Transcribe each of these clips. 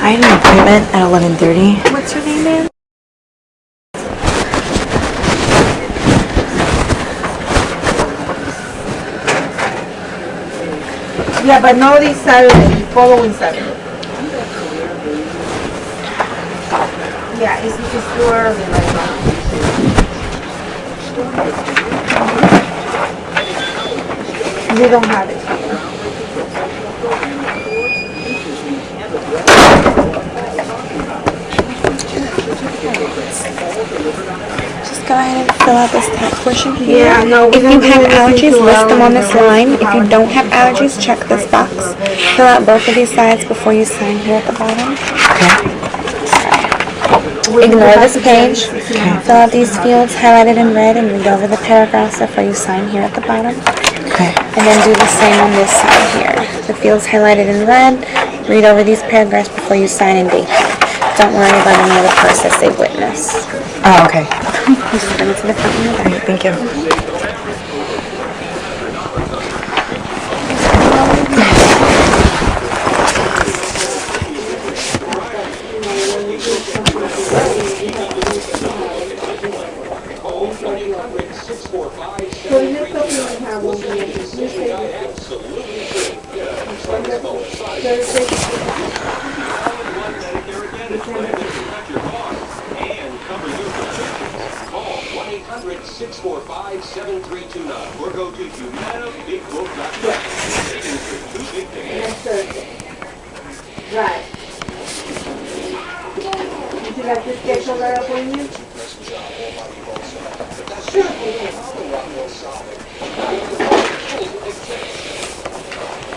I have an appointment at 11:30. What's your name, ma'am? Yeah, but not this Saturday, the following Saturday. Yeah, it's too early right now. We don't have it. Just go ahead and fill out this tag portion here. Yeah, no, if you have allergies, list them on this line. If you don't have allergies, check this box. Fill out both of these sides before you sign here at the bottom. Ignore this page. Fill out these fields highlighted in red and read over the paragraphs before you sign here at the bottom. Okay. And then do the same on this side here. The fields highlighted in red, read over these paragraphs before you sign and date them. Don't worry about any other process they witness. Oh, okay. Just bring it to the front of your All right, thank you. Or go to humanabigbook.com. Next Thursday. Right. Would you like to schedule that appointment? Sure.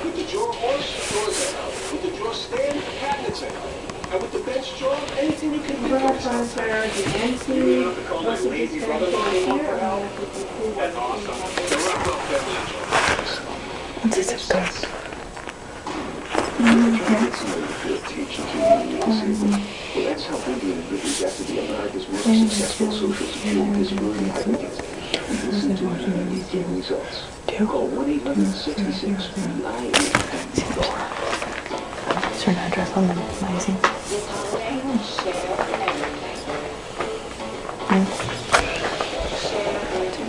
With the drawer horse, doors are out. With the drawer stand, cabinets are out. And with the bench drawer, anything you can do. Transfer the empty. That's awesome. The Rockwell family What's this code? Well, that's how big the individuals got to be America's most successful social security disability advocates. Listen to the results. Call 1-800-66-9. Certain address on the magazine.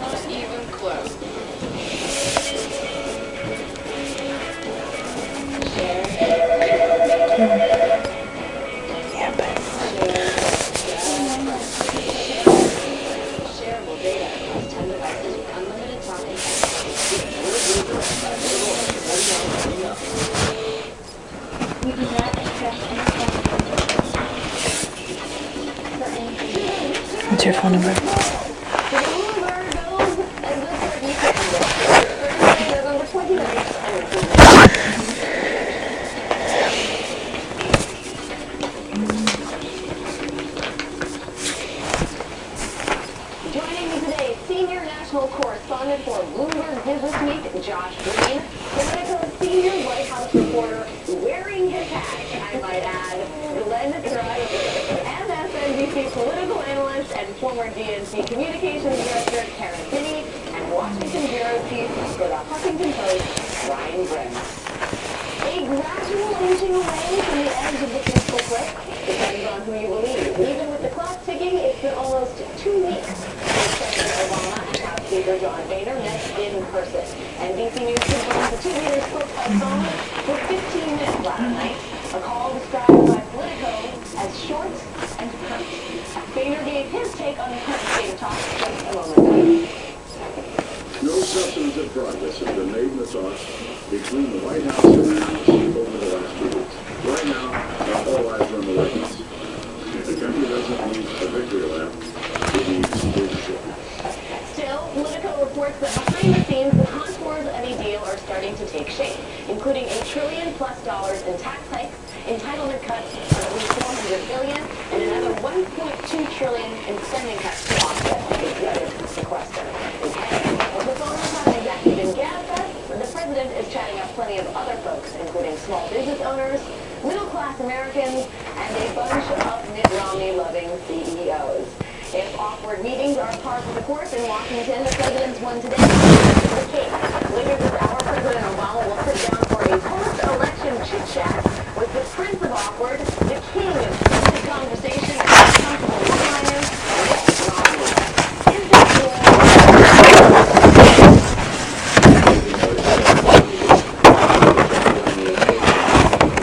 Not even close. Yeah, but Shareable data across 10 devices with unlimited talk and text. We do not accept any what's your phone number? Joining me today, senior national correspondent for Bloomberg Businessweek, Josh Green, Politico's senior White House reporter, wearing his hat, I might add, Glenn Truss, MSNBC political analyst and former DNC communications director Karen Finney, and Washington bureau chief for the Huffington Post, Ryan Grimm. A gradual inching away from the edge of the peaceful cliff depends on who you believe. Even with the clock ticking, it's been almost 2 weeks since President Obama and House Speaker John Boehner met in person. NBC News confirms the two leaders spoke by phone for 15 minutes last night, a call described by Politico as short and curt. Boehner gave his take on the current state of talks just a moment ago. No substantive progress has been made in the talks between the White House and the House over the last 2 weeks. Right now, all eyes are on the White House. The country doesn't need a victory lap. It needs leadership. Still, Politico reports that behind the scenes, the contours of a deal are starting to take shape, including $1 trillion+ in tax hikes, entitlement cuts of at least $400 billion, and another $1.2 trillion in spending cuts to offset the dreaded sequester. With all this haven't exactly been gabfest, the president is chatting up plenty of other folks, including small business owners, middle-class Americans, and a bunch of Mitt Romney-loving CEOs. If awkward meetings are par for the course in Washington, the president's one today. Later this hour, President Obama will sit down for a post-election chit-chat with was the Prince of Awkward, the King of Twisted Conversation, and uncomfortable one-liners.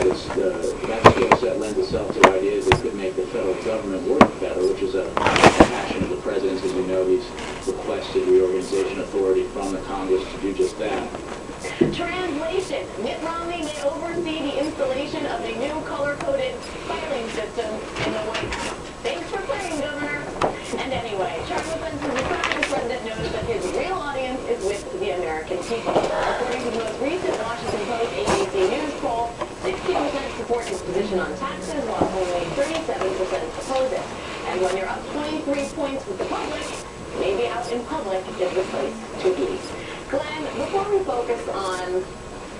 Is that that skill set lends itself to ideas that could make the federal government work better, which is a passion of the president. As you know, he's requested reorganization authority from the Congress to do just that. Translation. Mitt Romney may oversee the installation of a new color-coded filing system in the White House. Thanks for playing, Governor. And anyway, Charlie Winston's the president knows that his real audience is with the American people. According to the most recent Washington Post ABC News poll, 60% support his position on taxes, while only 37% oppose it. And when you're up 23 points with the public, maybe out in public is the place to be. Glenn, before we focus on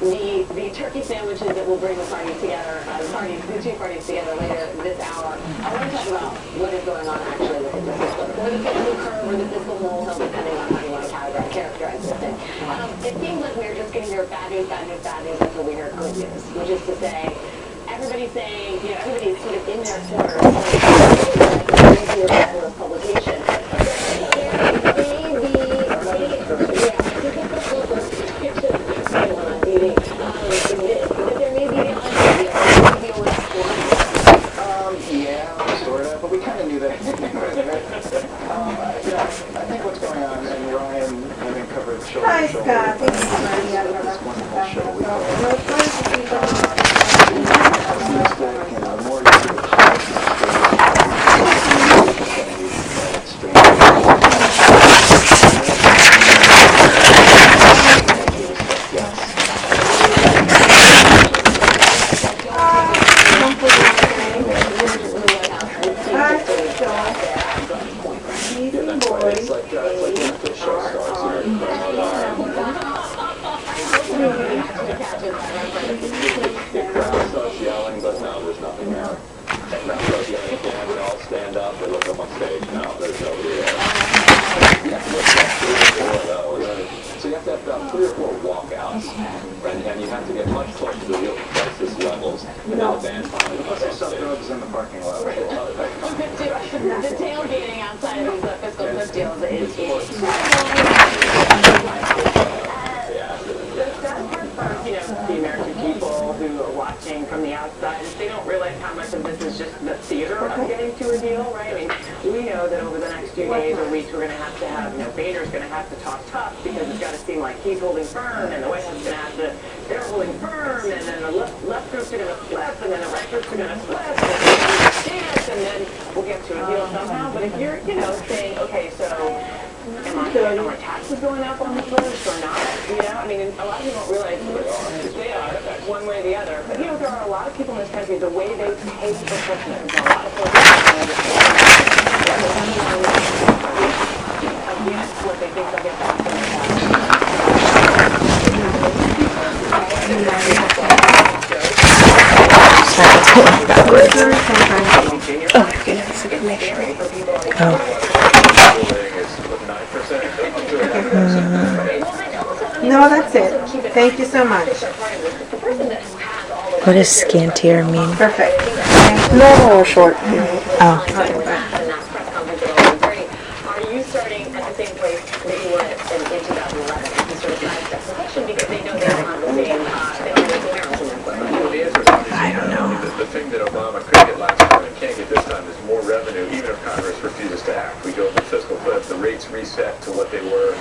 the turkey sandwiches that will bring the parties together, the two parties together later this hour, I want to talk about what is going on actually with the system, or the fiscal curve, or the fiscal molehill, depending on how you want to characterize this thing. It seems like we're just going to hear bad news, bad news, bad news until we hear good news, which is to say, everybody's saying, everybody's sort of in their corner, of publication. Yeah, sort of, but we kind of knew that. I think what's going on, and Ryan, having covered show Hi, to show, Scott. Thank you for this wonderful show we call more it's like when the show starts, the crowd starts yelling, but no, there's nothing there. The crowd starts yelling again, we all stand up, they look up on stage, no, there's nobody there. You have to look at 3 or 4 of those. So you have to have about 3 or 4 walkouts, and you have to get much closer to the real crisis levels, and then the band finally comes on stage. In the parking lot. The tailgating outside of these fiscal cliff deals is the American people who are watching from the outside, they don't realize how much of this is just the theater of getting to a deal, right? I mean, we know that over the next few days or weeks we're going to have Boehner's going to have to talk tough because it's got to seem like he's holding firm, and the White House is going to have to, they're holding firm, and then the left groups are going to flip, and then the right groups are going to flip, and then we'll get to a deal somehow. But if you're, saying, okay, so are our taxes going up on the list or not? I mean, a lot of people don't realize they are one way or the other. But there are a lot of people in this country, the way they pay for Christmas, a lot of folks what they think they'll get back from Oh, goodness, I can make sure. No, that's it. Thank you so much. What does scantier mean? Perfect. Long or short? Oh. Are you starting at the same place that you were in 2011? You sort of sidestep the question because they know they don't have the same I don't know. The thing that Obama could get last time and can't get this time is more revenue, even if Congress refuses to act. We go to the fiscal cliff, the rates reset to what they were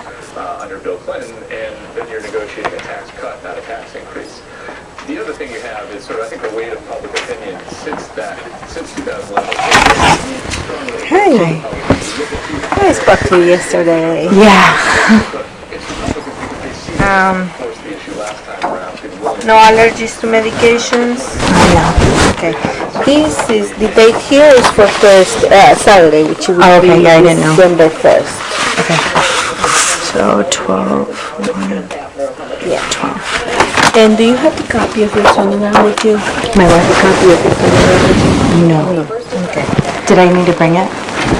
under Bill Clinton, and then you're negotiating a tax cut, not a tax increase. The other thing you have is sort of, I think, the weight of public opinion since 2011. Hey. I spoke to you yesterday. Yeah. No allergies to medications? No. Okay. This is, the date here is for Saturday, which will Oh, okay, be yeah, I didn't know. December 1st. Okay. So 12. Yeah. 12. And do you have a copy of your sonogram with you? My A what? copy of your sonogram with you? No. Okay. Did I need to bring it?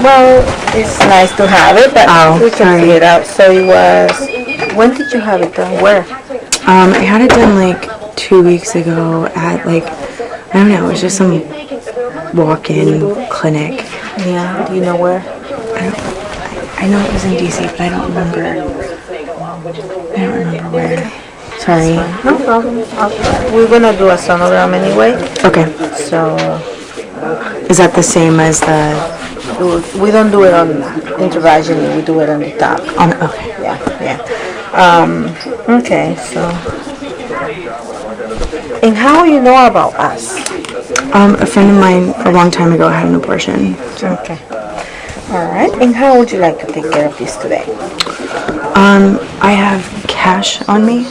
Well, it's nice to have it, but Oh, we can sorry. figure it out. So it was, when did you have it done? Where? I had it done like 2 weeks ago at like I don't know. It was just some walk-in clinic. Yeah, do you know where? I know it was in DC, but I don't remember. Where. Sorry. No problem. We're gonna do a sonogram anyway, Okay. so Is that the same as the we don't do it on intravaginally, we do it on the top. on? Okay. Yeah. Okay, so. And how you know about us? A friend of mine a long time ago had an abortion. Okay. All right. And how would you like to take care of this today? I have cash on me.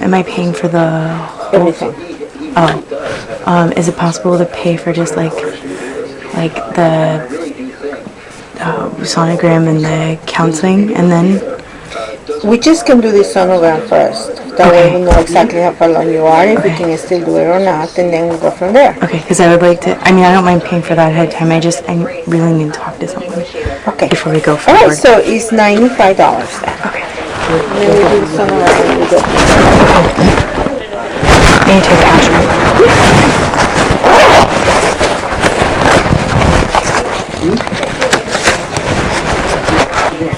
Am I paying for the Everything. Is it possible to pay for just like the sonogram and the counseling, and then We just can do the sonogram first. That way we know exactly how far along you are, if we can still do it or not, and then we'll go from there. okay? Because I would like to. I mean, I don't mind paying for that ahead of time. I really need to talk to someone Okay. before we go All forward. right, so it's $95 then. Okay. Then we do the sonogram and we go. I need to take cash.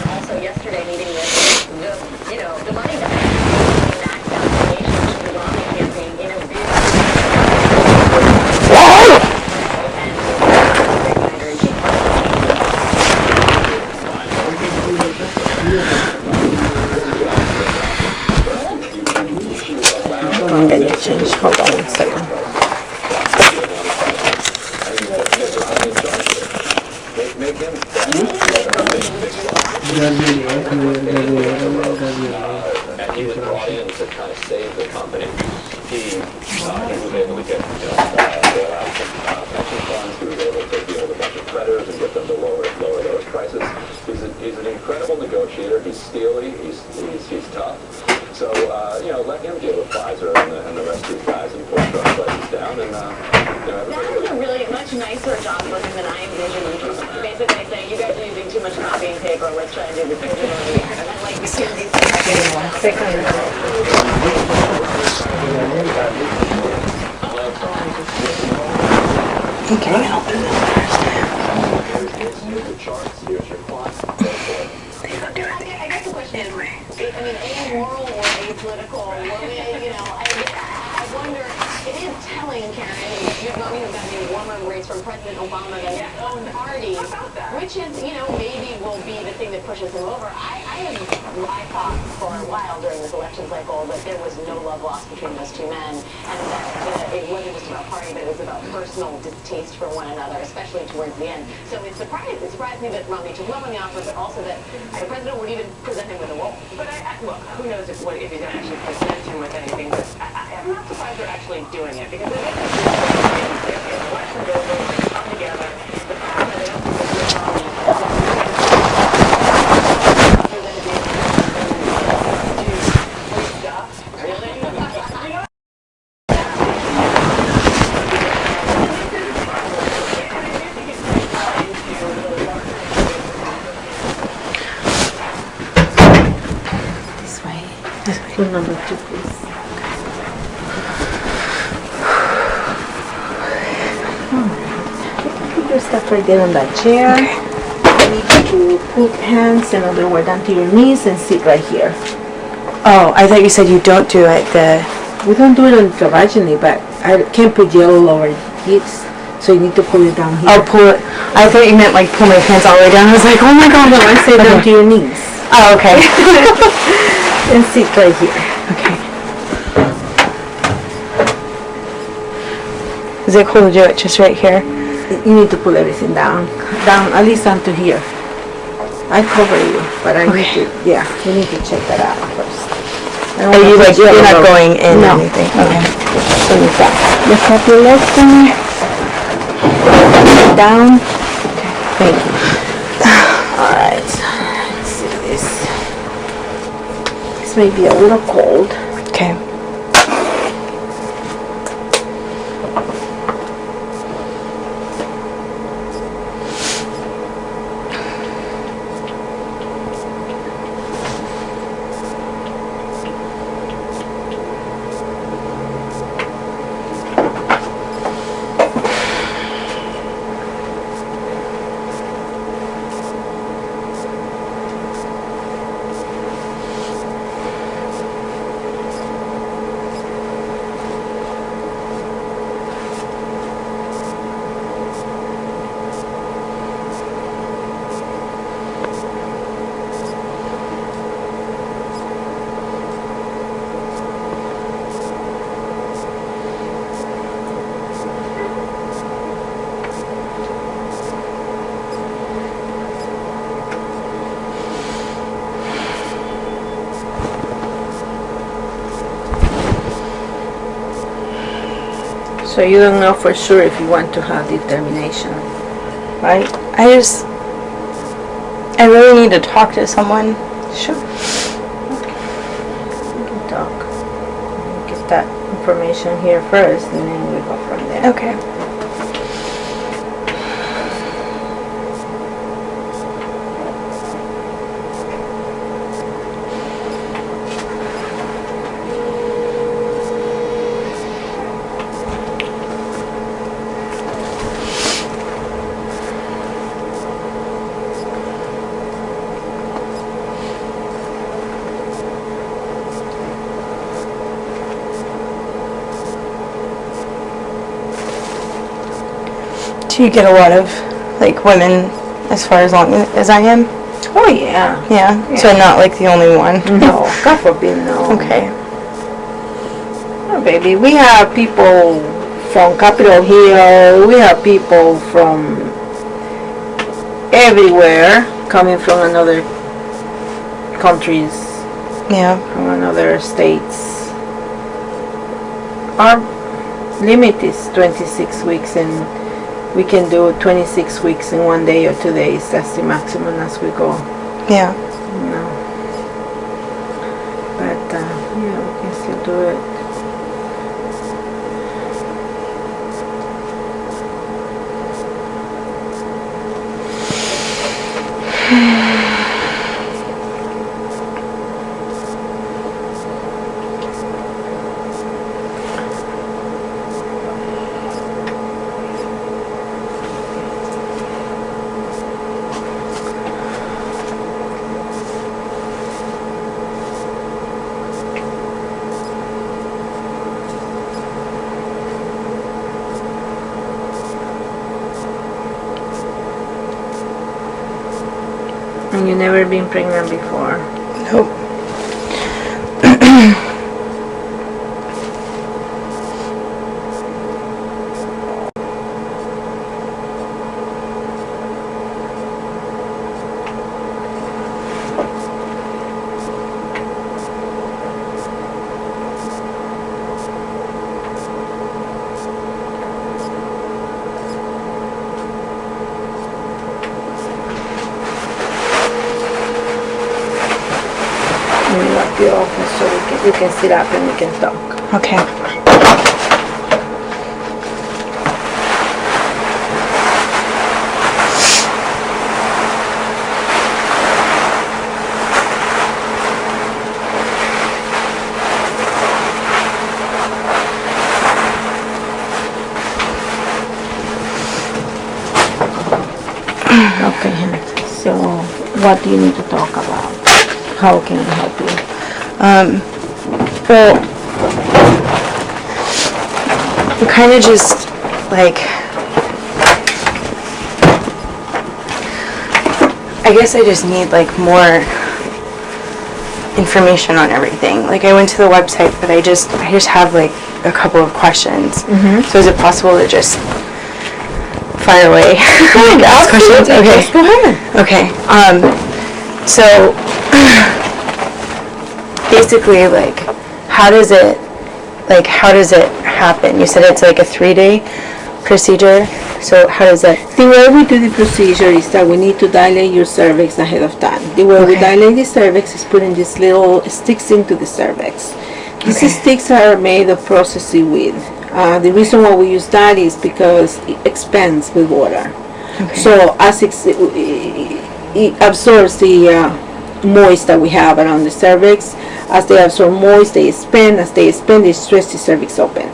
Also yesterday meeting with the money that that foundation to the Romney campaign in a bid I'm gonna change. Hold on 1 second. And he was brought in to kind of save the company. He was able to get, bail out some pension funds. He was able to deal with a bunch of creditors and get them to lower those prices. He's an incredible negotiator. He's steely. He's tough. So, let him deal with Pfizer and the rest of these guys and push drug prices down. And, That was a really much nicer job for him than I envisioned. Basically saying, you guys are using too much copy and paper, let's try and do this digitally. And then like between these Okay. I'll do that here's your charts. Here's your clock. I guess the question is, I mean, amoral or apolitical, I wonder, it is telling, Karen, you've got me a warmer embrace from President Obama than his own party, which is, maybe will be the thing that pushes him over. I thought for a while during this election cycle that there was no love lost between those two men, and that it wasn't just about party, but it was about personal distaste for one another, especially towards the end. So it surprised me that Romney took love on the offer, but also that the president would even present him with a role. But look, who knows if he's going to actually present him with anything, but I'm not surprised they're actually doing it, because it is a the election goes over, come together, the fact that they don't think Phone number 2, please. Put your stuff right there on that chair. I need you to put hands and other way down to your knees and sit right here. Oh, I thought you said you don't do it. We don't do it on intravaginally, but I can't put gel all over hips, so you need to pull it down here. I'll pull it. I thought you meant like pull my pants all the way down. I was like, oh my god. No, I say down to your knees. Oh, okay. And sit right here. Okay. Is it cool to do it just right here? You need to pull everything down, at least down to here. I cover you, but I need to, we need to check that out first. Are you like, you're not going in or anything? Okay. So lift up your legs down. Thank you. Alright, let's see this. This may be a little cold. Okay. So you don't know for sure if you want to have determination, right? I really need to talk to someone. Sure. Okay. We can talk. Get that information here first, and then we go from there. Okay. Do you get a lot of, like, women as far as long as I am? Oh yeah. Yeah? So not, like, the only one? No, God forbid, no. Okay. Oh, baby, we have people from Capitol Hill. We have people from everywhere coming from another countries, Yeah. from another states. Our limit is 26 weeks, and we can do 26 weeks in 1 day or 2 days. That's the maximum as we go. Yeah. You know. But yeah, we can still do it. And you never been pregnant before? Nope. Let me lock your office so you can sit up and we can talk. Okay. Okay, so what do you need to talk about? How can I help you? Well, I'm kind of just, like, I guess I just need, like, more information on everything. Like, I went to the website, but I just have, like, a couple of questions. So is it possible to just fire away? Like, ask questions? Okay. Go ahead. Okay. So basically, like, how does it happen? You said it's like a 3-day procedure. So how does that? The way we do the procedure is that we need to dilate your cervix ahead of time. The way we dilate the cervix is putting these little sticks into the cervix. These sticks are made of processed seaweed. The reason why we use that is because it expands with water. So as it absorbs the moist that we have around the cervix, as they absorb moist, they expand. As they expand, they stretch the cervix open.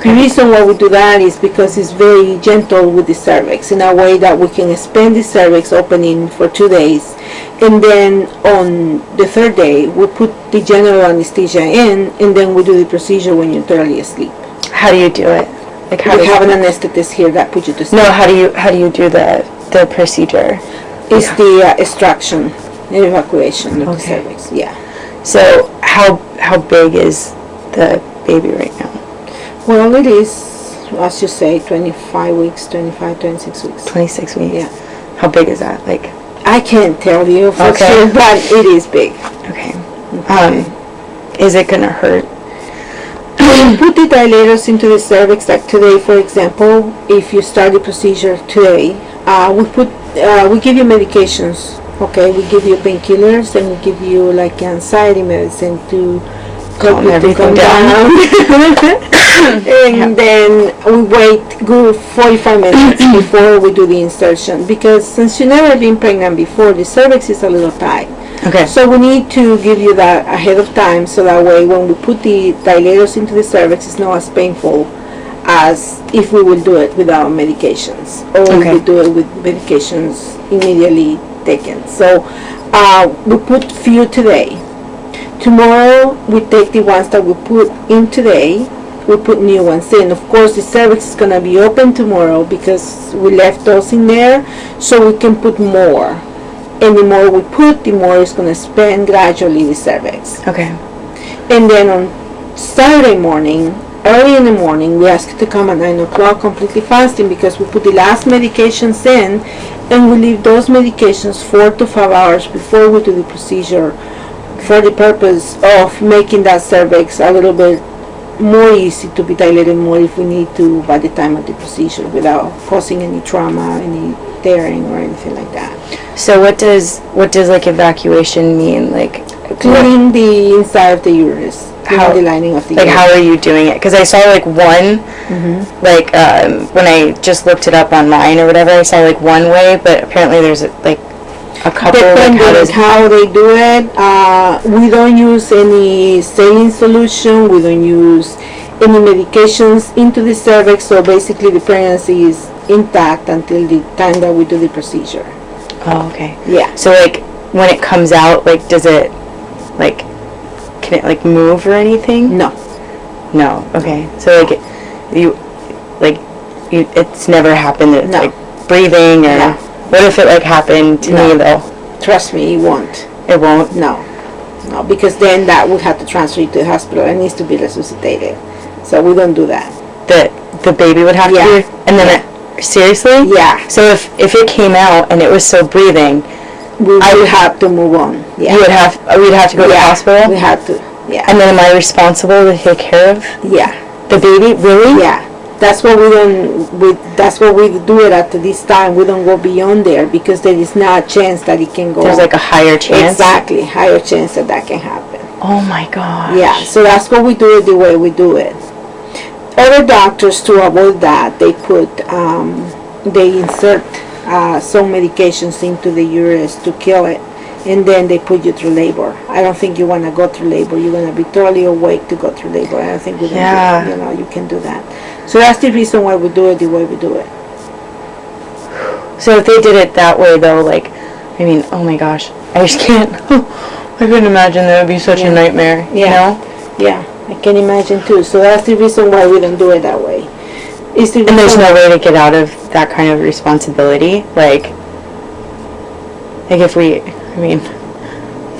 The reason why we do that is because it's very gentle with the cervix in a way that we can expand the cervix opening for 2 days, and then on the 3rd day we put the general anesthesia in, and then we do the procedure when you're totally asleep. How do you do it? Like, how We do have an anesthetist here that puts you to sleep. No, how do you do the procedure? It's the extraction and evacuation of the cervix. Yeah. So how big is the baby right now? Well, it is, as you say, 25 weeks, 26 weeks. 26 weeks. Yeah. How big is that? Like, I can't tell you for sure, but it is big. okay. Is it gonna hurt? we put the dilators into the cervix, like today, for example, if you start the procedure today, we give you medications. Okay, we give you painkillers and we give you like anxiety medicine to Calm everything down. And then we wait good 45 minutes before we do the insertion, because since you've never been pregnant before, the cervix is a little tight. Okay. So we need to give you that ahead of time, so that way when we put the dilators into the cervix, it's not as painful as if we will do it without medications, or Okay. we do it with medications immediately taken. So we put few today. Tomorrow we take the ones that we put in today, we put new ones in. Of course the cervix is going to be open tomorrow because we left those in there, so we can put more. And the more we put, the more it's going to expand gradually the cervix. Okay. And then on Saturday morning, early in the morning, we ask you to come at 9 o'clock completely fasting, because we put the last medications in and we leave those medications 4 to 5 hours before we do the procedure, for the purpose of making that cervix a little bit more easy to be dilated more if we need to by the time of the procedure, without causing any trauma, any tearing or anything like that. So what does like evacuation mean? Like Cleaning the inside of the uterus, How- cleaning the lining of the like uterus. how are you doing it? Because I saw like one, like when I just looked it up online or whatever, I saw like one way, but apparently there's like a couple. Like Depending how on does how they do it, we don't use any saline solution, we don't use any medications into the cervix, so basically the pregnancy is intact until the time that we do the procedure. Oh, okay. Yeah. So like when it comes out, like does it like can it like move or anything? No. No. Okay. So like it's never happened. It's No. like breathing or No. what if it like happened to No. me though? Trust me, it won't. It won't. No. No, because then that would have to transfer you to the hospital. It needs to be resuscitated. So we don't do that. The baby would have Yeah. to be, and then seriously? Yeah. So if it came out and it was still breathing, We would have to move on. Yeah. we'd have to go to the Yeah. hospital? We have to. Yeah. And then am I responsible to take care of Yeah. the baby? Really? Yeah. That's what we don't. That's what we do it at this time. We don't go beyond there, because there is not a chance that it can go. There's like a higher chance? Exactly, higher chance that can happen. Oh my gosh. Yeah. So that's what we do it the way we do it. Other doctors, to avoid that, they insert some medications into the uterus to kill it, and then they put you through labor. I don't think you want to go through labor. You're going to be totally awake to go through labor. I don't think we don't Yeah. you can do that. So that's the reason why we do it the way we do it. So if they did it that way though, like, I mean, oh my gosh, I just can't, I couldn't imagine that would be such a nightmare, you know? Yeah, I can imagine too. So that's the reason why we don't do it that way. It's the And there's reason- no way to get out of that kind of responsibility, like if we, I mean,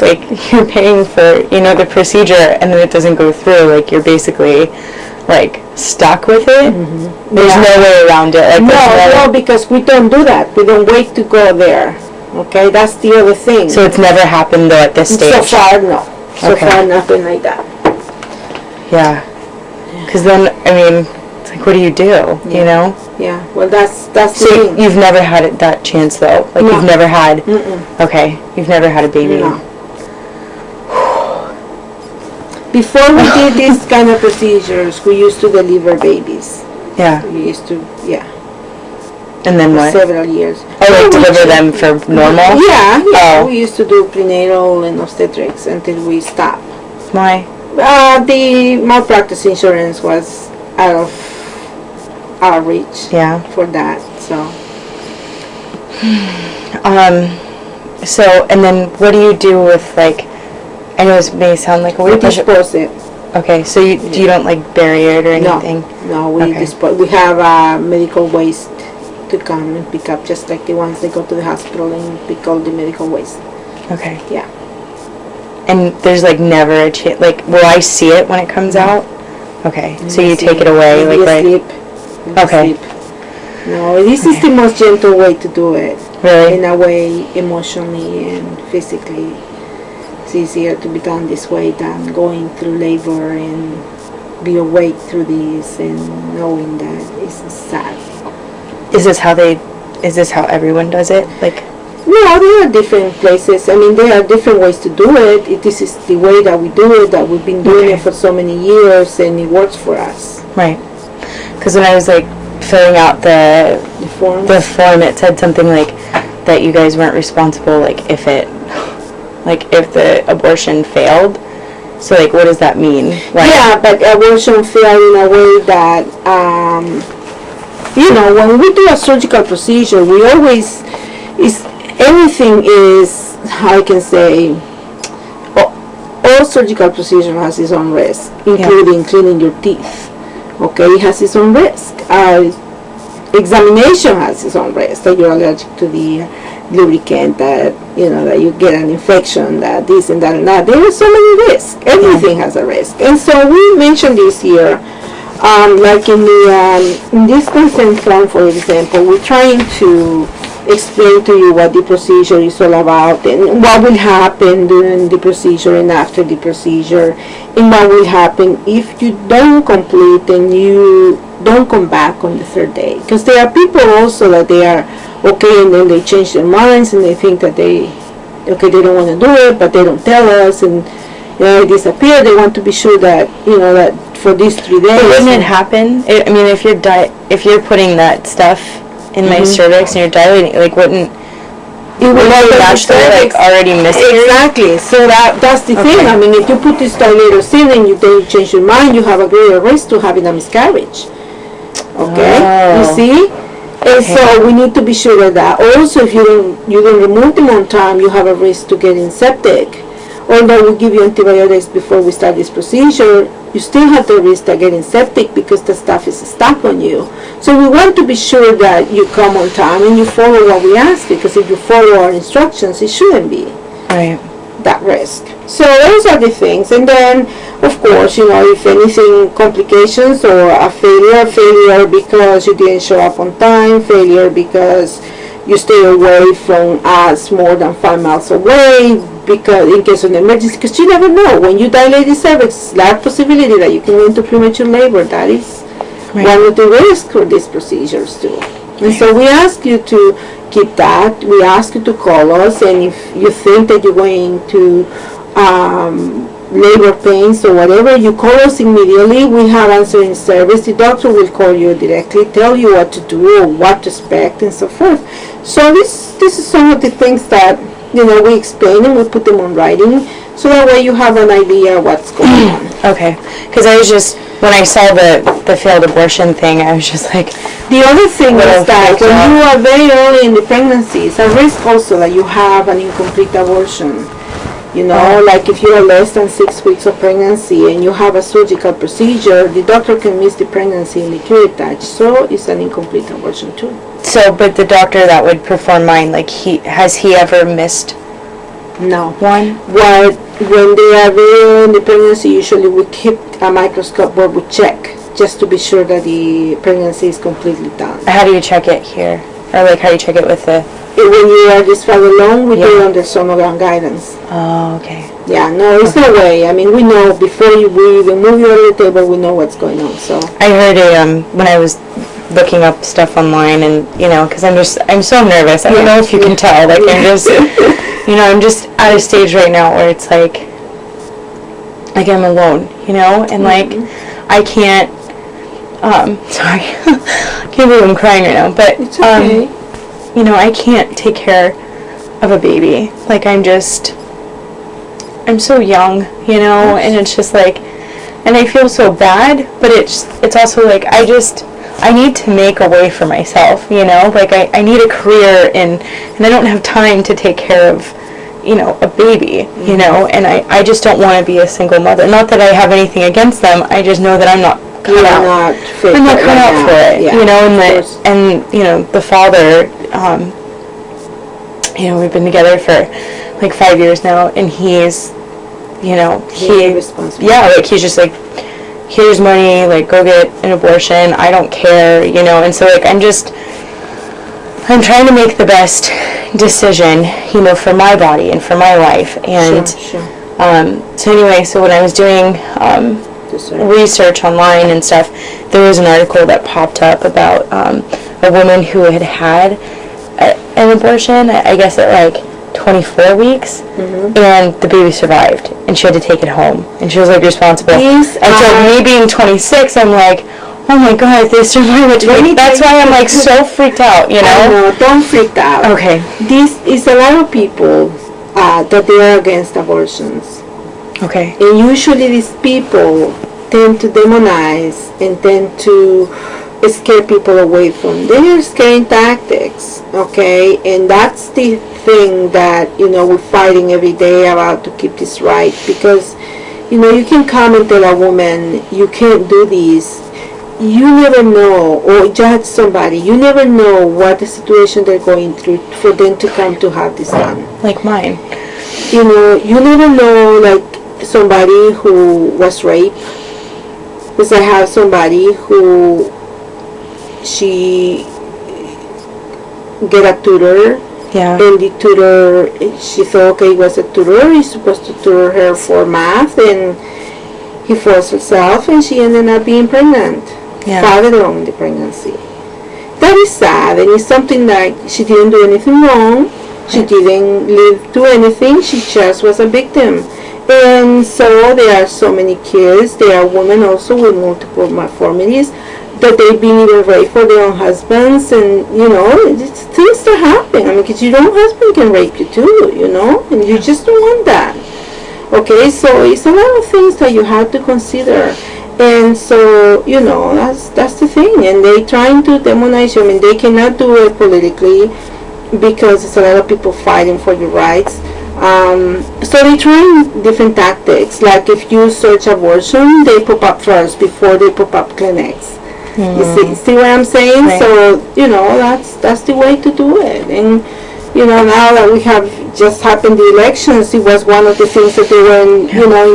like you're paying for, the procedure and then it doesn't go through, like you're basically like stuck with it. There's Yeah. no way around it. Like No, because we don't do that. We don't wait to go there. Okay, that's the other thing. So it's never happened though at this stage. So far, no. So Okay. far, nothing like that. Yeah. Because then, I mean, it's like, what do? You know? Yeah. Well, that's the So thing. you've never had that chance though? Like No. you've never had? Mm-mm. Okay. You've never had a baby? No. Before we did these kind of procedures, we used to deliver babies. Yeah. We used to, And then for what? several years. Oh, like deliver them for normal? Yeah. Oh. We used to do prenatal and obstetrics until we stopped. Why? The malpractice insurance was out of our reach Yeah. for that, so. So, and then what do you do with like, I know it may sound like a We weird question. dispose it. Okay, so you don't like bury it or anything? No, we Okay. dispose. We have medical waste to come and pick up, just like the ones that go to the hospital and pick all the medical waste. Okay. Yeah. And there's like never a chance, like, will I see it when it comes out? Okay, so you See, take it away, like, maybe right? asleep. Maybe Okay. asleep. No, this is the most gentle way to do it. Really? In a way, emotionally and physically, it's easier to be done this way than going through labor and be awake through this and knowing that it's sad. Is this how everyone does it? Like, No, there are different places. I mean, there are different ways to do it. This is the way that we do it, that we've been doing it for so many years, and it works for us. right. Because when I was, like, filling out the form, it said something like that you guys weren't responsible, like, if the abortion failed. So, like, what does that mean? Like, yeah, but abortion failed in a way that, when we do a surgical procedure, we always, everything is, how I can say, all surgical procedure has its own risk, including cleaning your teeth. Okay, it has its own risk. Examination has its own risk, that you're allergic to the lubricant, that that you get an infection, that this and that and that. There are so many risks. Everything has a risk, and so we mentioned this here. Like in this consent form, for example, we're trying to explain to you what the procedure is all about and what will happen during the procedure and after the procedure, and what will happen if you don't complete and you don't come back on the third day. Because there are people also that they are okay and then they change their minds and they think that they don't want to do it, but they don't tell us, and they disappear. They want to be sure that that for these 3 days. But wouldn't it happen? I mean, if you're putting that stuff in my cervix and you're dilating, like, wouldn't it naturally, like, already miscarry? Exactly. So that's the thing. I mean, if you put this dilators in and you change your mind, you have a greater risk to having a miscarriage. Okay, you see. And so we need to be sure of that. Also, if you don't remove them on time, you have a risk to getting septic. Although we give you antibiotics before we start this procedure, you still have the risk of getting septic because the stuff is stuck on you. So we want to be sure that you come on time and you follow what we ask, because if you follow our instructions, it shouldn't be that risk. So those are the things. And then, of course, if anything, complications or a failure because you didn't show up on time, failure because you stay away from us more than 5 miles away, because in case of an emergency, because you never know. When you dilate the cervix, large possibility that you can go into premature labor. That is one of the risks for these procedures too. And so we ask you to keep that. We ask you to call us, and if you think that you're going to labor pains or whatever, you call us immediately. We have answering service. The doctor will call you directly, tell you what to do or what to expect and so forth. So this is some of the things that we explain, and we put them on writing, so that way you have an idea what's going on. Okay, because I was just, when I saw the failed abortion thing, I was just like, the other thing is that when you are very early in the pregnancy, it's a risk also that you have an incomplete abortion. Like if you are less than 6 weeks of pregnancy and you have a surgical procedure, the doctor can miss the pregnancy in the curettage, so it's an incomplete abortion too. So, but the doctor that would perform mine, like, has he ever missed No. one? When they are very early in the pregnancy, usually we keep a microscope where we check, just to be sure that the pregnancy is completely done. How do you check it here? Or, like, how do you check it with the... When you are this far along, we do it under sonogram guidance. Oh, okay. Yeah, no, it's no way. I mean, we know before we even move you on the table, we know what's going on. So I heard when I was looking up stuff online, and because I'm so nervous. I don't know if you can tell. Like, I'm just, I'm just at a stage right now where it's like I'm alone, and like I can't. Sorry, I can't believe I'm crying right now. But it's okay. I can't take care of a baby. Like, I'm so young, and it's just like, and I feel so bad, but it's also like, I need to make a way for myself, like I need a career, and I don't have time to take care of, a baby, and I just don't want to be a single mother. Not that I have anything against them, I just know that I'm not cut out. I'm not cut out for it, and the father, we've been together for like 5 years now, and he's, he's just like, here's money, like, go get an abortion, I don't care, and so, like, I'm trying to make the best decision, for my body and for my life, and, sure. So anyway, so when I was doing, research online and stuff, there was an article that popped up about a woman who had had an abortion, I guess at like 24 weeks, and the baby survived, and she had to take it home, and she was like responsible. And so me being 26, I'm like, oh my god, they survived at 20. That's why I'm like so freaked out, you know? No, don't freak out. Okay. This is a lot of people that they are against abortions. Okay. And usually these people tend to demonize and tend to scare people away from their scaring tactics, okay? And that's the thing that, we're fighting every day about to keep this right, because, you can come and tell a woman, you can't do this. You never know, or judge somebody. You never know what the situation they're going through for them to come to have this done. Like mine. You never know, like somebody who was raped. Because I have somebody who she get a tutor. Yeah. And the tutor, she thought, okay, it was a tutor. He's supposed to tutor her for math, and he forced herself, and she ended up being pregnant. Yeah. Farther along in the pregnancy. That is sad, and it's something that she didn't do anything wrong. She didn't do anything. She just was a victim. And so there are so many kids. There are women also with multiple malformities that they've been either raped for their own husbands, and things that happen. I mean, because your own husband can rape you too, and you just don't want that. Okay, so it's a lot of things that you have to consider. And so, that's the thing. And they trying to demonize you. I mean, they cannot do it politically because it's a lot of people fighting for your rights. So they trying different tactics. Like if you search abortion, they pop up first before they pop up clinics. You see what I'm saying? Right. So, that's the way to do it. And, now that we have just happened the elections, it was one of the things that they were in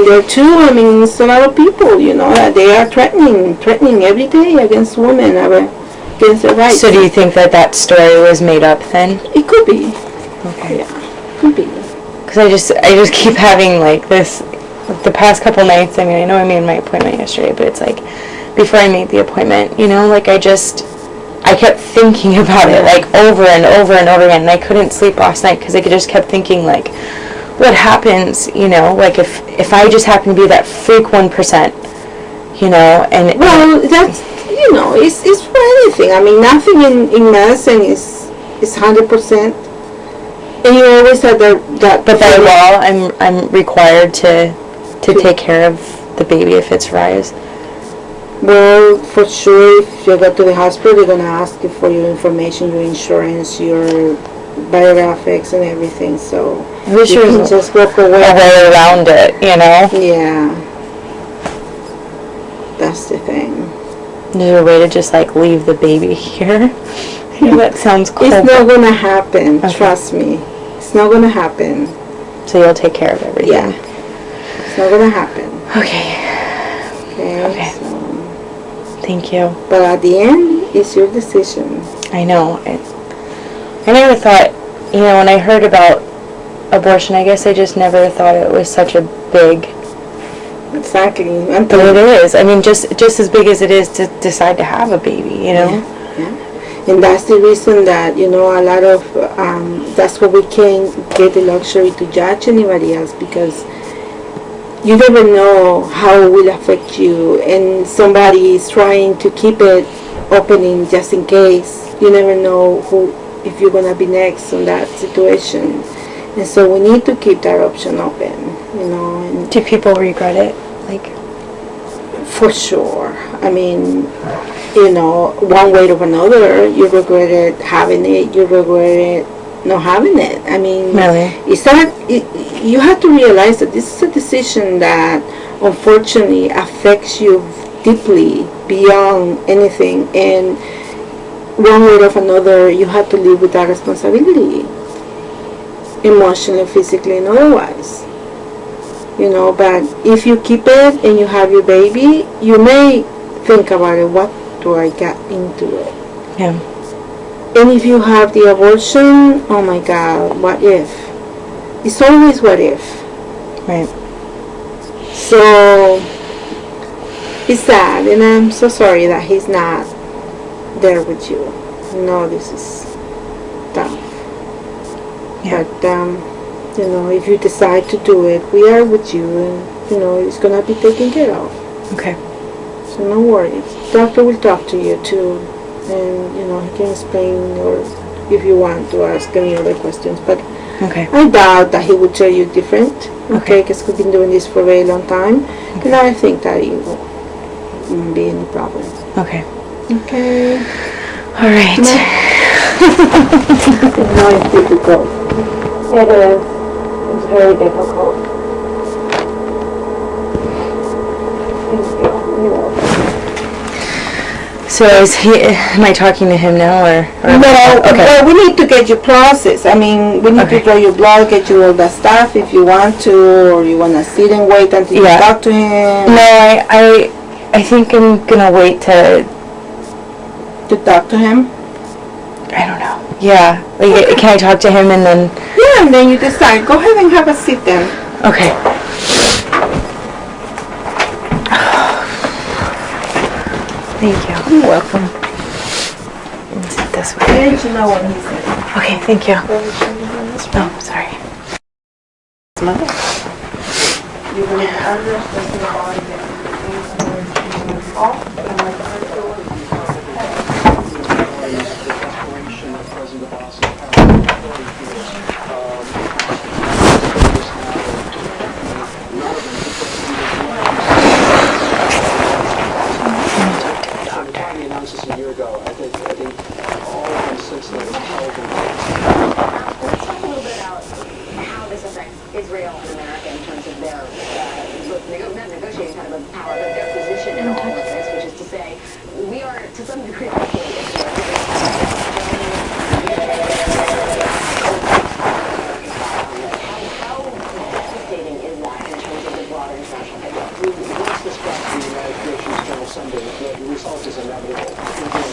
there too. I mean, it's a lot of people, that they are threatening every day against women, against their rights. So do you think that story was made up then? It could be. Okay. Yeah, could be. Because I just keep having like this, the past couple nights. I mean, I know I made my appointment yesterday, but it's like before I made the appointment, like I kept thinking about it like over and over and over again, and I couldn't sleep last night because I just kept thinking like, what happens, like if I just happen to be that freak 1%, and well, that's it's for anything. I mean, nothing in medicine is 100%, and you always have that. But by law, I'm required to take care of the baby if it survives. Well, for sure, if you go to the hospital, they're going to ask you for your information, your insurance, your biographics, and everything. So We sure you can just walk away. A way around it, Yeah. That's the thing. Is there a way to just like leave the baby here? That sounds cool. It's not going to happen. Okay. Trust me. It's not going to happen. So you'll take care of everything. Yeah. It's not going to happen. Okay. Okay. So. Thank you. But at the end, it's your decision. I know. I never thought, when I heard about abortion, I guess I just never thought it was such a big... Exactly. But it is. I mean, just as big as it is to decide to have a baby, Yeah. And that's the reason that, a lot of, that's why we can't get the luxury to judge anybody else, because you never know how it will affect you, and somebody is trying to keep it opening just in case. You never know if you're going to be next on that situation. And so we need to keep that option open, And do people regret it? Like, for sure. I mean, one way or another, you regretted having it, you regretted not having it. I mean, really? You have to realize that this is a decision that unfortunately affects you deeply beyond anything, and one way or another you have to live with that responsibility, emotionally, physically, and otherwise. But if you keep it and you have your baby, you may think about it, what do I get into it? Yeah. And if you have the abortion, oh my God, what if? It's always what if. Right. So, It's sad, and I'm so sorry that he's not there with you. No, this is tough. Yeah. But you know, if you decide to do it, we are with you, and you know, it's gonna be taken care of. Okay. So no worries. Doctor will talk to you too, and you know, he can explain, or if you want to ask any other questions. But Okay. I doubt that he would tell you different. Okay, because we've been doing this for a very long time, and I think that it won't be any problem. Okay. Okay. All right. No, it's difficult. It is. It's very difficult. Thank you. You're welcome. So am I talking to him now or No, okay. well, we need to get you processed. I mean, we need Okay. to draw your blood, get you all that stuff if you want to, or you want to sit and wait until you Yeah. talk to him. No, I think I'm gonna wait to Talk to him. I don't know. Yeah. Like, can I talk to him and then? Yeah, and then you decide. Go ahead and have a seat then. Okay. Thank you. You're welcome. Sit this way. Let you know what he said. Okay. Thank you. Oh, sorry. You're going to address this in the body off and like a year ago. I think all of them since then have held in place. Let's talk a little bit about how this affects Israel and America in terms of their, not negotiating kind of a power, but their position in all of this, which is to say, we are to some degree how devastating is that in terms of the broader international picture? We once discussed the United Nations General Assembly, the result is inevitable.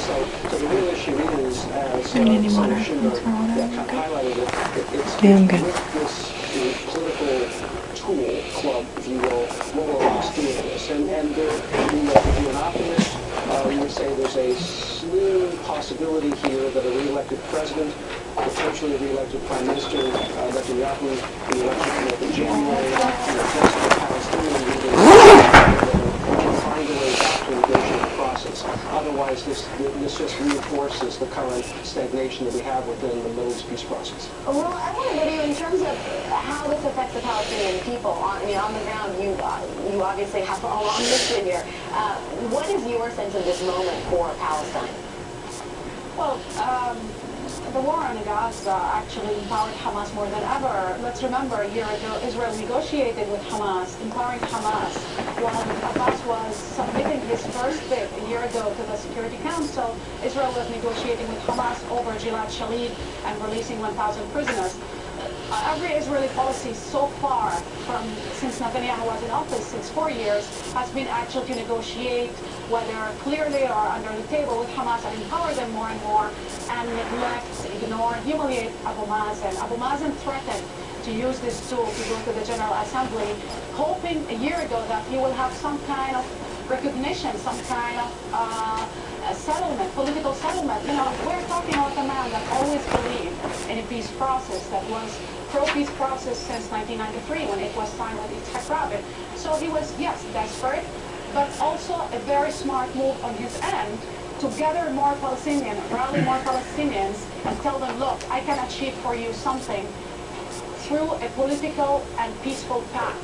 So the real issue is, as Senator Schindler highlighted it's with this political tool club, if you will, what we're all doing this. And there, if you're an optimist, you would say there's a slim possibility here that a re-elected president, potentially a re-elected prime minister, Netanyahu, the election in January, the Palestinian leaders can find a way back to the negotiating process. Otherwise, this just reinforces the current stagnation that we have within the Middle East peace process. Well, I want to go to you in terms of how this affects the Palestinian people. On the ground, you obviously have a long history here. What is your sense of this moment for Palestine? Well, the war on Gaza actually empowered Hamas more than ever. Let's remember, a year ago, Israel negotiated with Hamas, empowering Hamas. While Abbas was submitting his first bid a year ago to the Security Council, Israel was negotiating with Hamas over Gilad Shalit and releasing 1,000 prisoners. Every Israeli policy so far, since Netanyahu was in office, since 4 years, has been actually to negotiate, whether clearly or under the table with Hamas, and empower them more and more, and neglect, ignore, humiliate Abu Mazen. Abu Mazen threatened to use this tool to go to the General Assembly, hoping a year ago that he will have some kind of recognition, some kind of settlement, political settlement. We're talking about a man that always believed in a peace process, that was pro-peace process since 1993 when it was signed with Yitzhak Rabin. So he was, yes, desperate, but also a very smart move on his end to gather more Palestinians, rally more Palestinians, and tell them, look, I can achieve for you something through a political and peaceful path.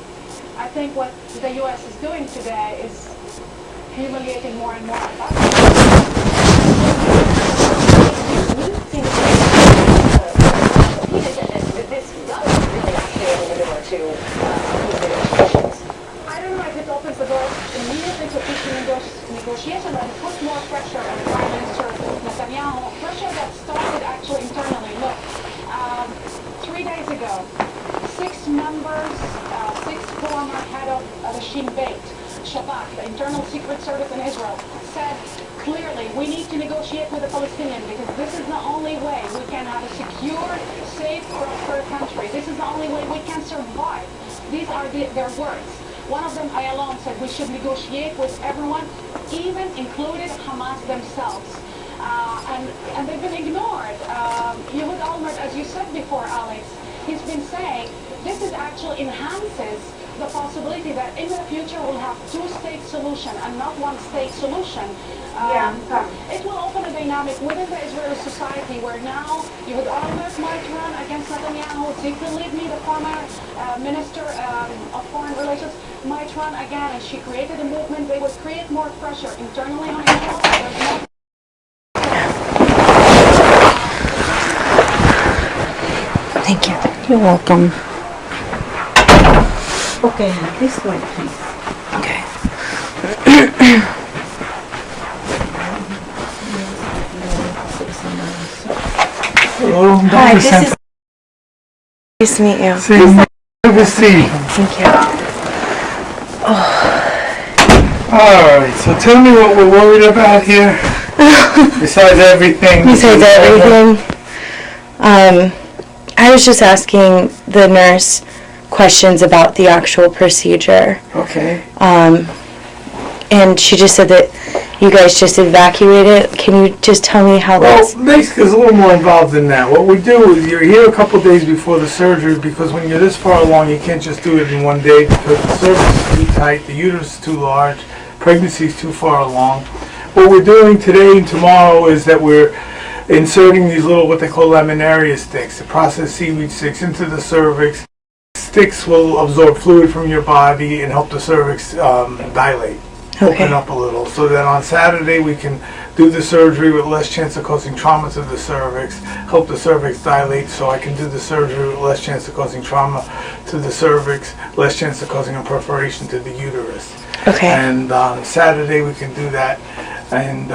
I think what the U.S. is doing today is humiliating more and more. I don't know if it opens the door immediately to peace negotiation, but it puts more pressure on Prime Minister Netanyahu, pressure that started actually internally. Look, 3 days ago, 6 members, 6 former head of the Shin Bet, Shabak, the internal secret service in Israel, said clearly we need to negotiate with the Palestinians because this is the only way we can have a secure, safe, prosperous country. This is the only way we can survive. These are their words. One of them, Ayalon, said we should negotiate with everyone, even included Hamas themselves. And they've been ignored. Yehud Olmert, as you said before, Alex, he's been saying this is actually enhances the possibility that in the future we'll have two-state solution and not one-state solution. It will open a dynamic within the Israeli society where now Yehud Olmert might run against Netanyahu, Tzipri Livni, the former minister of foreign relations, might run again, and she created a movement. They would create more pressure internally on Israel. There's more. Thank you. You're welcome. Okay, this way, please. Okay. Hello, Hi, Dr. this Santangelo. Nice to meet you. Have a seat. Thank you. Alright, so tell me what we're worried about here. Besides everything. Besides everything, I was just asking the nurse questions about the actual procedure. Okay. And she just said that you guys just evacuated. Can you just tell me how that's... Well, basically it's a little more involved than that. What we do is you're here a couple days before the surgery because when you're this far along you can't just do it in one day because the cervix is too tight, the uterus is too large, pregnancy is too far along. What we're doing today and tomorrow is that we're inserting these little what they call laminaria sticks, the processed seaweed sticks into the cervix. Sticks will absorb fluid from your body and help the cervix dilate. Open up a little, so that on Saturday we can do the surgery with less chance of causing trauma to the cervix, help the cervix dilate, so I can do the surgery with less chance of causing trauma to the cervix, less chance of causing a perforation to the uterus. Okay. And on Saturday we can do that, and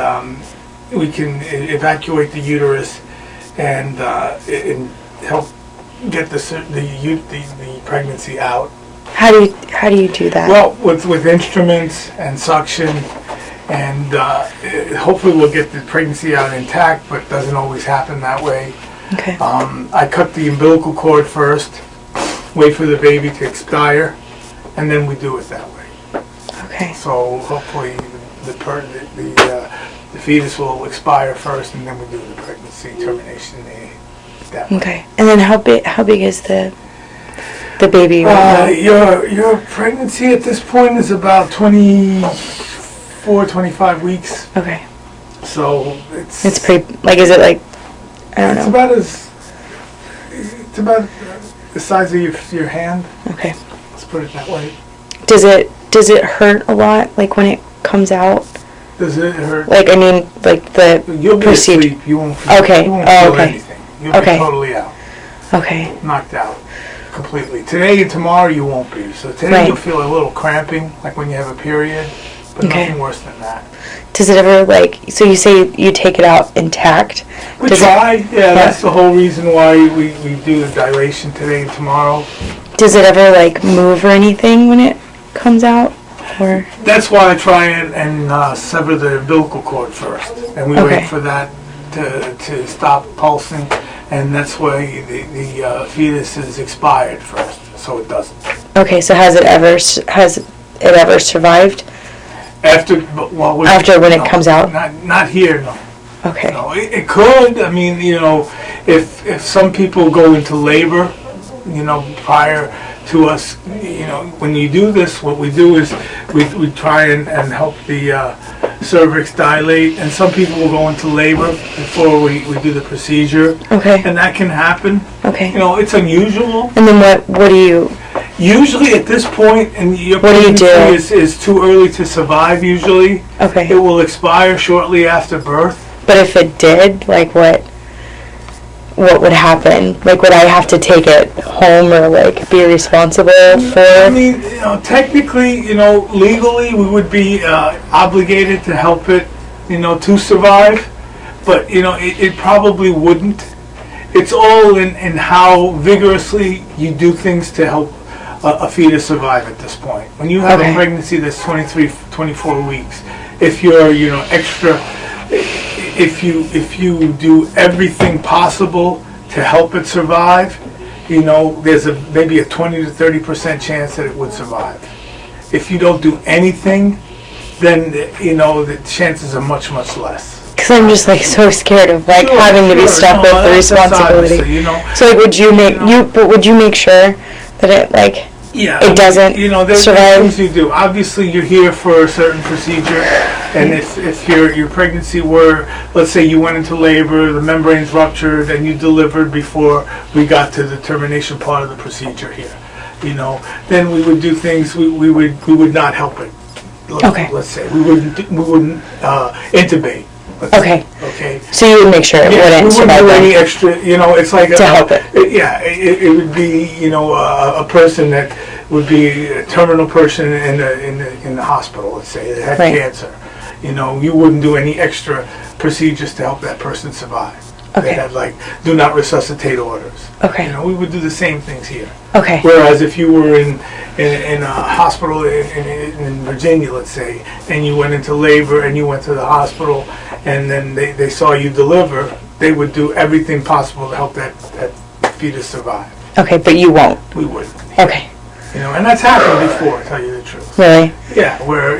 we can evacuate the uterus and help get the pregnancy out. How do you do that? Well, with instruments and suction, and hopefully we'll get the pregnancy out intact, but it doesn't always happen that way. Okay. I cut the umbilical cord first, wait for the baby to expire, and then we do it that way. Okay. So hopefully the fetus will expire first, and then we do the pregnancy termination that way. Okay. And then how big is the baby right now? Your pregnancy at this point is about 24, 25 weeks. Okay. So It's pretty, like, is it like, I don't know. It's about the size of your hand. Okay. Let's put it that way. Does it hurt a lot, like, when it comes out? Does it hurt? Like, I mean, like, the You'll be procedure. asleep. You won't feel, Okay. you won't Oh, feel okay. anything. You'll be Okay. totally out. Okay. Knocked out. Completely. Today and tomorrow you won't be. So today Right. you'll feel a little cramping, like when you have a period, but Okay. nothing worse than that. Does it ever, like, so you say you take it out intact? We Does try. That's the whole reason why we do the dilation today and tomorrow. Does it ever, like, move or anything when it comes out? Or That's why I try and sever the umbilical cord first, and we Okay. wait for that to stop pulsing, and that's why the fetus is expired first, so it doesn't. okay, so has it ever survived? After When it comes out? Not here, no. Okay. No, it could. I mean, if some people go into labor, prior to us, when you do this, what we do is we try and help the cervix dilate, and some people will go into labor before we do the procedure. Okay. And that can happen. Okay. It's unusual. And then what do you... Usually at this point, and your What do you pregnancy do? is too early to survive usually. Okay. It will expire shortly after birth. But if it did, like, what would happen? Like, would I have to take it home or, like, be responsible for? I mean, technically, legally, we would be obligated to help it, to survive. But, it probably wouldn't. It's all in how vigorously you do things to help a fetus survive at this point. When you have Okay. a pregnancy that's 23, 24 weeks, if you're, extra, if you do everything possible to help it survive, there's maybe a 20 to 30% chance that it would survive. if you don't do anything, then the chances are much, much less. Because I'm just like so scared of like having to be stuck with the responsibility. So like, would you make sure that it like it doesn't there's survive? things you do. Obviously, you're here for a certain procedure, and if your pregnancy were, let's say, you went into labor, the membrane's ruptured, and you delivered before we got to the termination part of the procedure here, then we would do things. We would not help it. Let's say we wouldn't intubate. Okay. Okay. So you would make sure it wouldn't survive. Do any extra, it's like to help it. It would be, a person that would be a terminal person in the hospital, let's say, that had cancer. You wouldn't do any extra procedures to help that person survive. Okay. They had like do not resuscitate orders. Okay. We would do the same things here. Okay. Whereas if you were in a hospital in Virginia, let's say, and you went into labor and you went to the hospital and then they saw you deliver, they would do everything possible to help that fetus survive. Okay, but you won't. We wouldn't. Okay. And that's happened before, to tell you the truth. Really? Yeah, where,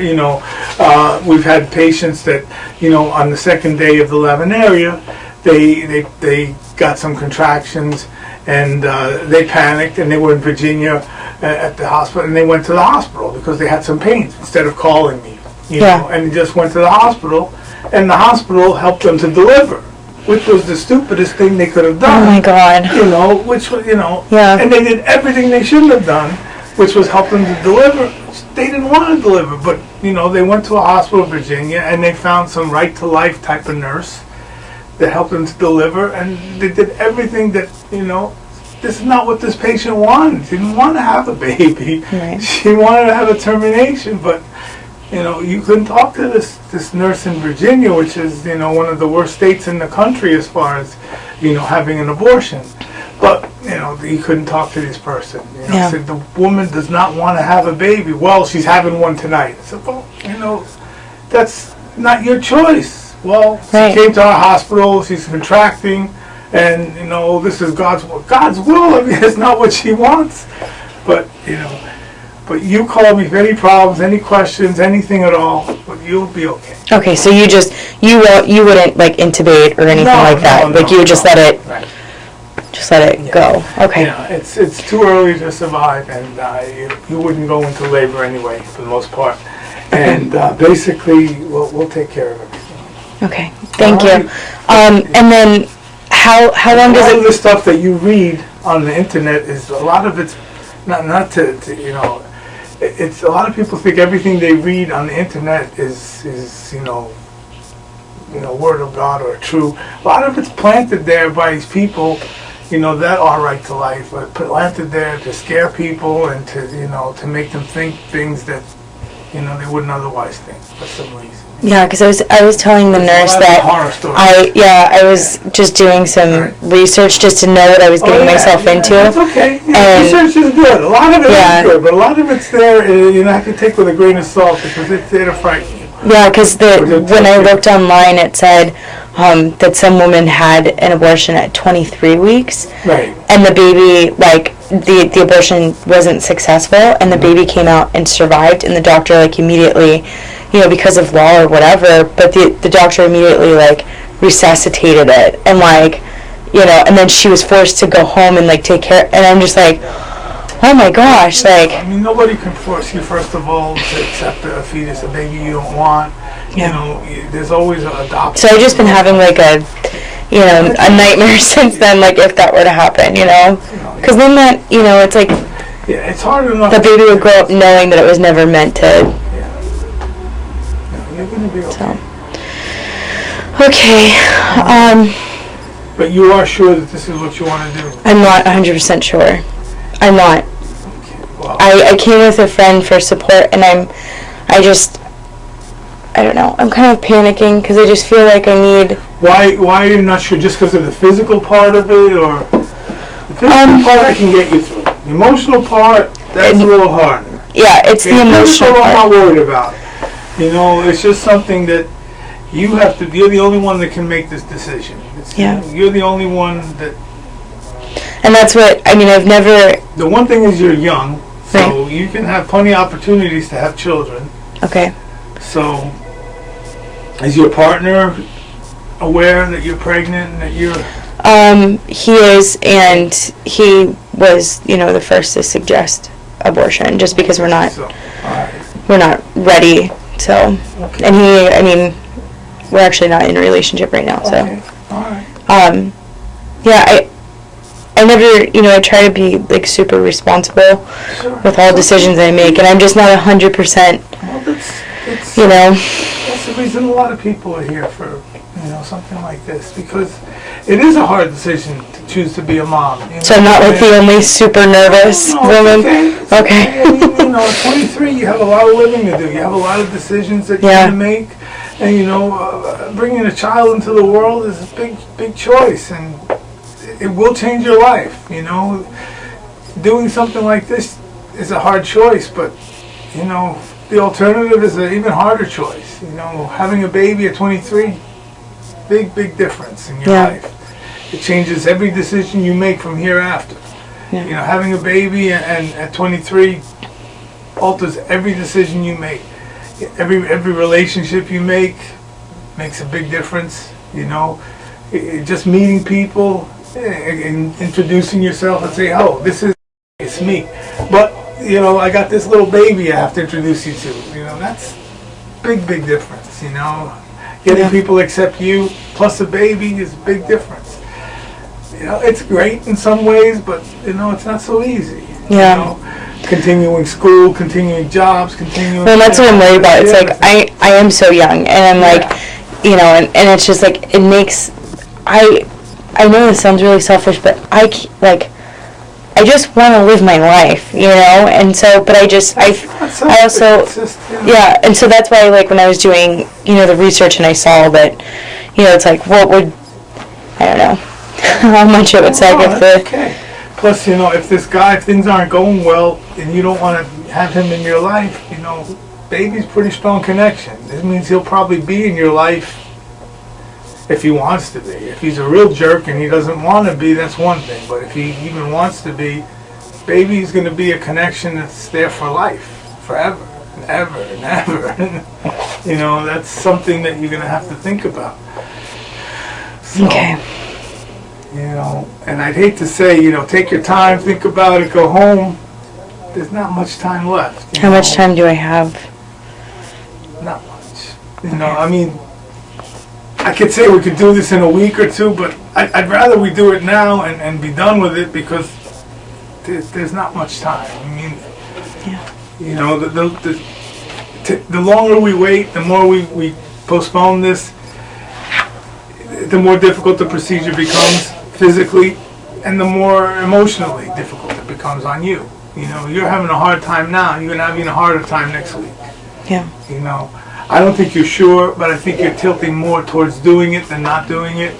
we've had patients that, on the second day of the laminaria, they got some contractions and they panicked and they were in Virginia at the hospital and they went to the hospital because they had some pains instead of calling me, and they just went to the hospital and the hospital helped them to deliver, which was the stupidest thing they could have done. Oh my God. Which was, Yeah. And they did everything they shouldn't have done, which was help them to deliver. They didn't want to deliver, but, they went to a hospital in Virginia and they found some right-to-life type of nurse that helped them to deliver, and they did everything that, this is not what this patient wanted. She didn't want to have a baby. Right. She wanted to have a termination, but, you couldn't talk to this nurse in Virginia, which is, one of the worst states in the country as far as, having an abortion. But, you couldn't talk to this person. Said the woman does not want to have a baby. Well, she's having one tonight. I said, well, that's not your choice. Well, she came to our hospital, she's contracting, and, this is God's will. God's will, it's not what she wants. But, but you call me if any problems, any questions, anything at all, but you'll be okay. Okay, so you wouldn't like intubate or anything like that. You would just let it go. Okay. It's too early to survive, and you wouldn't go into labor anyway, for the most part. And basically, we'll take care of everything. Okay, thank you. And then how long does it? All of the stuff that you read on the internet is a lot of it's not to it's a lot of people think everything they read on the internet is word of God or true. A lot of it's planted there by these people, that are right to life, but planted there to scare people and to make them think things that they wouldn't otherwise think for some reason. Yeah, because I was telling the nurse that I was just doing some research just to know what I was getting myself into. That's okay. Research is good. A lot of it is good, but a lot of it's there. You have to take with a grain of salt because it's there to frighten you. Yeah, because when I looked online, it said that some woman had an abortion at 23 weeks, right? And the baby, the abortion wasn't successful, and the baby came out and survived, and the doctor immediately, because of law or whatever, but the doctor immediately resuscitated it, and and then she was forced to go home and take care, and I'm just like, oh my gosh, nobody can force you, first of all, to accept a fetus, a baby you don't want. There's always a adoption. So I've just been having a nightmare since then, if that were to happen, because then that, it's it's hard enough. The baby would grow up knowing that it was never meant to. You're going to be okay. Okay. But you are sure that this is what you want to do? I'm not 100% sure. I'm not. Okay. Well, I came with a friend for support, and I don't know. I'm kind of panicking because I just feel like I need. Why are you not sure? Just because of the physical part of it, or the physical part I can get you through. The emotional part, that's a little hard. Yeah, it's the emotional part. I'm not worried about. It's just something that you have to. You're the only one that can make this decision. You're the only one that. And that's what I've never. The one thing is you're young, So you can have plenty of opportunities to have children. Okay. So, is your partner aware that you're pregnant and that you're... He is, and he was, the first to suggest abortion, just because we're not ready. So, Okay. and we're actually not in a relationship right now. So, Okay. All right. yeah, I never, I try to be like super responsible Sure. with all decisions I make, and I'm just not 100%. Well, that's That's the reason a lot of people are here for, something like this, because it is a hard decision to choose to be a mom. So I'm not like the only super nervous woman. It's Okay. I mean, at 23, you have a lot of living to do. You have a lot of decisions that you Yeah. have to make, and bringing a child into the world is a big choice, and it will change your life. Doing something like this is a hard choice, but the alternative is an even harder choice. Having a baby at 23, big difference in your life. It changes every decision you make from hereafter. Yeah. Having a baby and at 23 alters every decision you make. Every relationship you make makes a big difference. Just meeting people and introducing yourself and say, "Oh, it's me." But I got this little baby I have to introduce you to. That's big difference. Getting people to accept you plus a baby is a big difference. It's great in some ways, but it's not so easy. Yeah. Continuing school, continuing jobs, Well, that's what I'm worried about. It's like I am so young, and I'm like, and it's just like it makes. I know this sounds really selfish, but I just want to live my life, and so, but I also, yeah, and so that's why, like, when I was doing, the research and I saw that, it's like, what would, I don't know, how much it would suck if the... Okay. Plus, if this guy, if things aren't going well, and you don't want to have him in your life, baby's pretty strong connection. This means he'll probably be in your life if he wants to be. If he's a real jerk and he doesn't want to be, that's one thing. But if he even wants to be, baby's going to be a connection that's there for life, forever, and ever, and ever. That's something that you're going to have to think about. So, Okay. And I'd hate to say, take your time, think about it, go home. There's not much time left. How much time do I have? Not much. I could say we could do this in a week or two, but I'd rather we do it now and be done with it, because there's not much time. The longer we wait, the more we postpone this, the more difficult the procedure becomes physically, and the more emotionally difficult it becomes on you. You're having a hard time now, you're going to have even a harder time next week. Yeah. I don't think you're sure, but I think you're tilting more towards doing it than not doing it.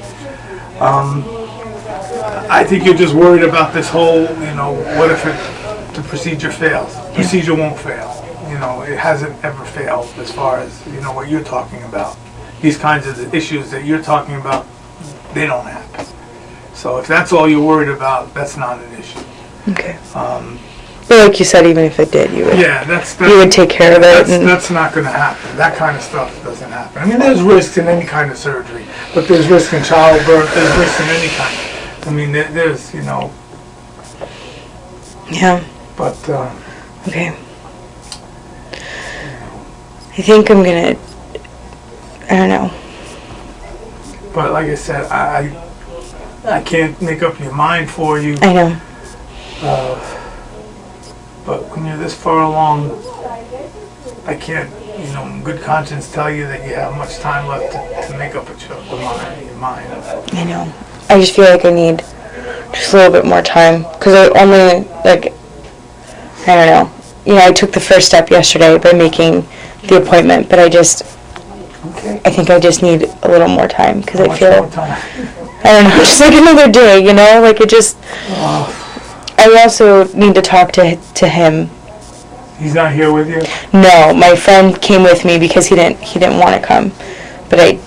I think you're just worried about this whole, what if the procedure fails? The procedure won't fail. It hasn't ever failed as far as, what you're talking about. These kinds of issues that you're talking about, they don't happen. So if that's all you're worried about, that's not an issue. Okay. But like you said, even if it did, you would. Yeah, that's you would take care of it. That's not going to happen. That kind of stuff doesn't happen. There's risks in any kind of surgery, but there's risk in childbirth. There's risk in any kind. There's Yeah. But okay. I think I'm gonna. I don't know. But like I said, I can't make up your mind for you. I know. But when you're this far along, I can't, in good conscience tell you that you have much time left to make up your mind. I know. I just feel like I need just a little bit more time, because I only, I don't know. I took the first step yesterday by making the appointment, but I think I just need a little more time, because I feel, I don't know, just like another day, it just, I also need to talk to him. He's not here with you? No, my friend came with me because he didn't want to come, but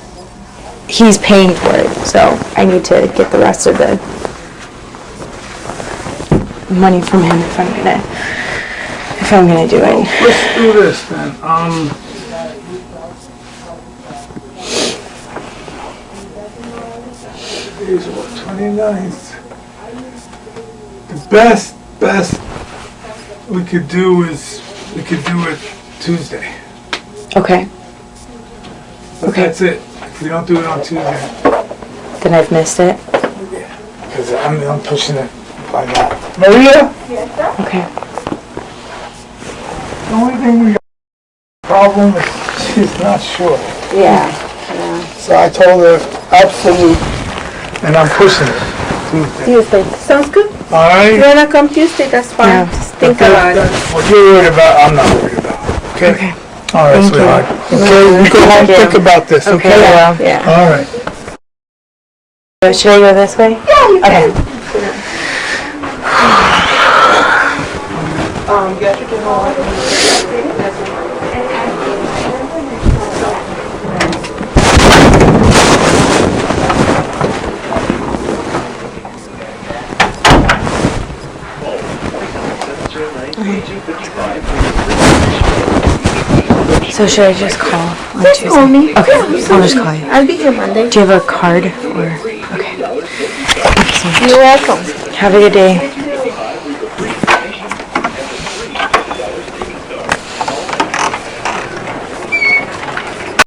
he's paying for it, so I need to get the rest of the money from him if I'm gonna if I'm gonna do Well, it. let's do this then. Today's what, 29th? The best we could do is, we could do it Tuesday. Okay, But Okay. that's it. If we don't do it on Tuesday, then I've missed it. because I'm pushing it by that. Maria? Okay. The only thing we got problem is she's not sure. Yeah. So I told her absolute, and I'm pushing it Tuesday. Tuesday. Sounds good. All right? You wanna come Tuesday? That's fine. Yeah. Just think about it. What you're worried about, I'm not worried about. Okay? Okay. All right, Thank you. sweetheart. Okay, you go home, Thank you. think about this, Okay, okay? well. Yeah. All right. Should I go this way? Yeah, you Okay. can. You got your dinner. So should I just call on Just Tuesday? call me. Okay, Yeah, I'll just call you. I'll be here Monday. Do you have a card or? Okay. You're welcome. Have a good day.